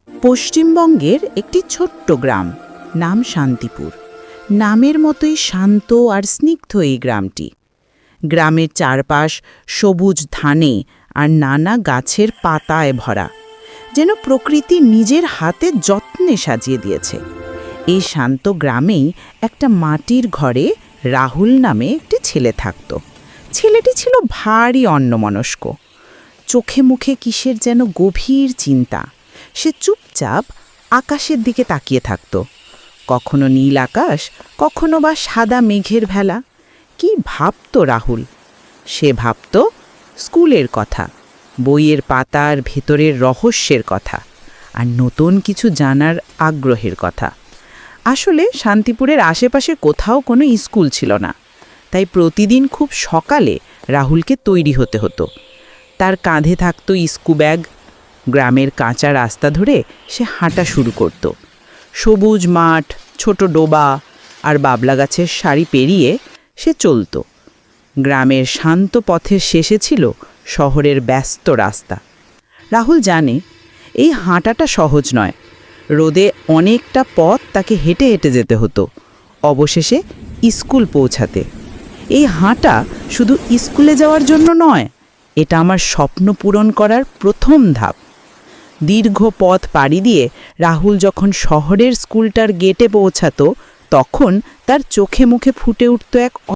পশ্চিমবঙ্গের একটি ছোট্ট গ্রাম, নাম শান্তিপুর। নামের মতোই শান্ত আর স্নিগ্ধ এই গ্রামটি। গ্রামের চারপাশ সবুজ ধানে আর নানা গাছের পাতায় ভরা, যেন প্রকৃতি নিজের হাতে যত্নে সাজিয়ে দিয়েছে। এই শান্ত গ্রামেই একটা মাটির ঘরে রাহুল নামে একটি ছেলে থাকত। ছেলেটি ছিল ভারী অন্যমনস্ক, চোখে মুখে কিসের যেন গভীর চিন্তা। সে চুপচাপ আকাশের দিকে তাকিয়ে থাকত, কখনো নীল আকাশ, কখনো বা সাদা মেঘের ভেলা। কি ভাবত রাহুল? সে ভাবত স্কুলের কথা, বইয়ের পাতার ভেতরের রহস্যের কথা, আর নতুন কিছু জানার আগ্রহের কথা। আসলে শান্তিপুরের আশেপাশে কোথাও কোনো স্কুল ছিল না, তাই প্রতিদিন খুব সকালে রাহুলকে তৈরি হতে হতো। তার কাঁধে থাকত স্কু ব্যাগ। গ্রামের কাঁচা রাস্তা ধরে সে হাঁটা শুরু করত। সবুজ মাঠ, ছোট ডোবা আর বাবলা গাছের সারি পেরিয়ে সে চলত। গ্রামের শান্ত পথের শেষে ছিল শহরের ব্যস্ত রাস্তা। রাহুল জানে এই হাঁটাটা সহজ নয়। রোদে অনেকটা পথ তাকে হেঁটে হেঁটে যেতে হতো অবশেষে স্কুল পৌঁছাতে। এই হাঁটা শুধু স্কুলে যাওয়ার জন্য নয়, এটা আমার স্বপ্ন পূরণ করার প্রথম ধাপ। দীর্ঘ পথ পাড়ি দিয়ে রাহুল যখন শহরের স্কুলটার গেটে পৌঁছাতো, তখন তার চোখে মুখে ফুটে উঠত এক